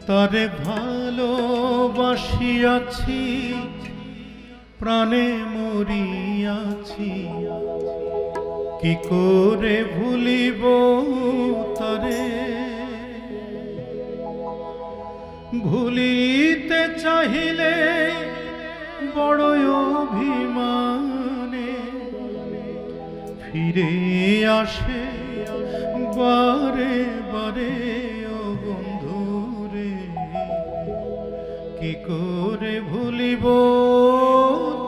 তারে ভালোবাসিয়াছি, প্রাণে মরিয়াছি, কি করে ভুলিব তারে। ভুলিতে চাহিলে বড় অভিমানে ফিরে আসে বারে বারে। ও বন্ধুরে, কি করে ভুলিব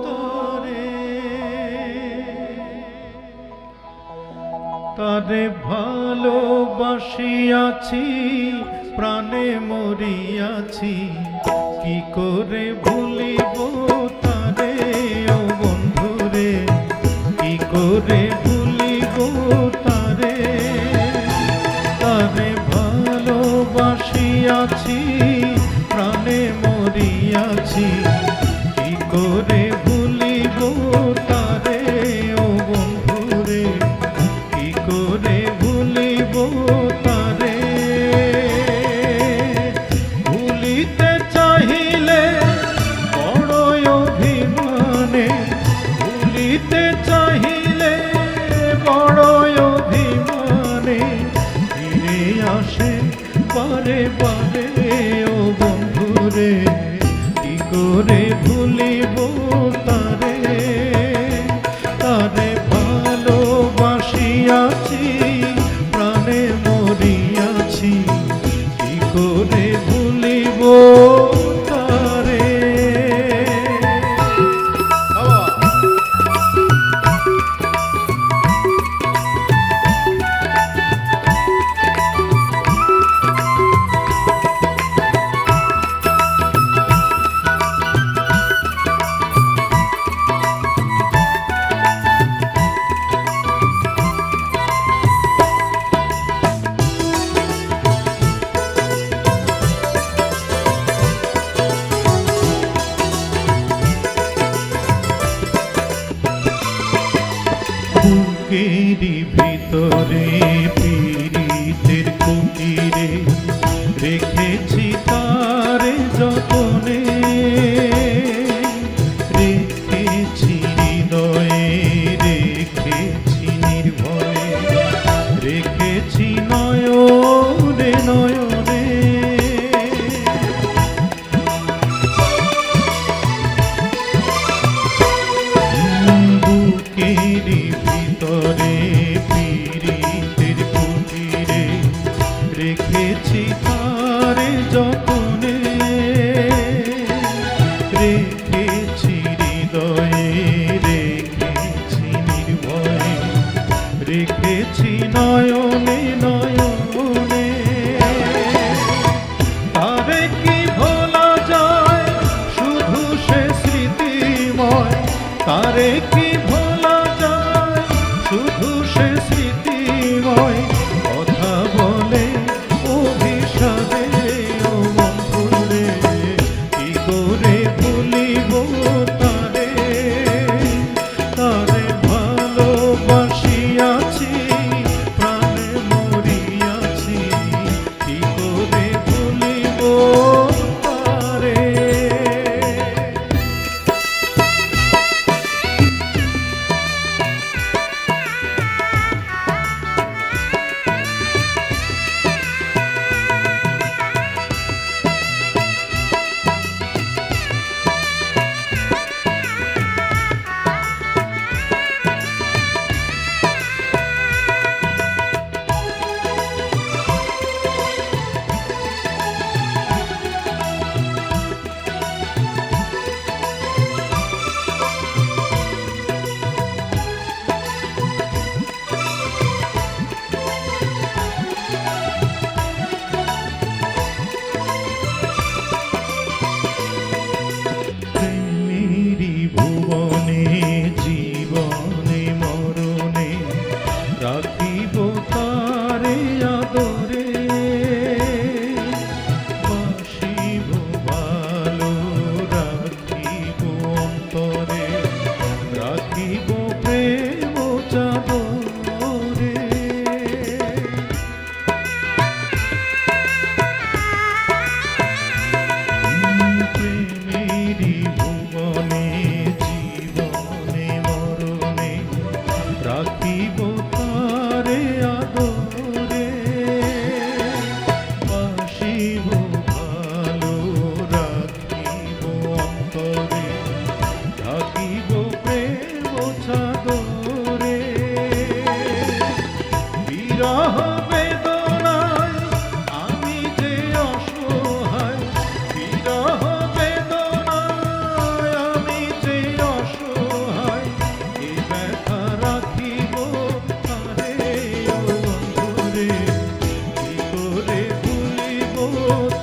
তারে। তারে ভালোবাসিয়াছি, প্রাণে মরিয়াছি, কি করে ভুলিব তারে। ও বন্ধুরে, কি করে ভুলিব তারে। তারে ভালোবাসিয়াছি, প্রাণে মরিয়াছি, কি করে ভুলিব তারে। ও বন্ধুরে, কি করে ভুলিব তারে। ভুলিতে চাহিলে বড় অভিমানে, ভুলিতে চাহিলে বড় অভিমানে ফিরে আসে বারে বারে। ও বন্ধুরে, কি করে ভুলিব তারে। তারে ভালোবাসিয়াছি, প্রাণে মরিয়াছি, কি করে ভুলিব তারে। বুকেরই ভিতরে পীড়িতের কুটিরে রেখেছি তারে যতনে। রেখেছি হৃদয়ে, রেখেছি নির্ভয়ে, রেখেছি নয়নে নয়নে। বুকেরই ভিতরে পীড়িতের কুটিরে রেখেছি তারে যতনে। রেখেছি হৃদয়ে, রেখেছি নির্ভয়ে, রেখেছি নয়নে নয়নে। তারে কি ভোলা যায়, শুধু সে স্মৃতিময়। তারে কি ভোলা যায়, শুধু সে স্মৃতিময়। কথা বলে অভিশাপে ও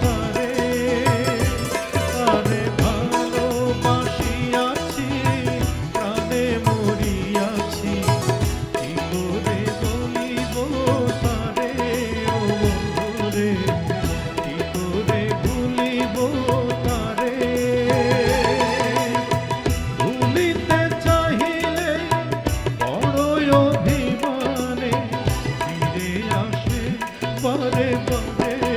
তারে, আরে ভালোবাসিয়াছি প্রাণে মরিয়াছি, কি করে বলিব তারে ও বন্ধুরে, কি করে ভুলিব তারে। ভুলিতে চাহিলে বড় অভিমানে ফিরে আসে বারে বারে।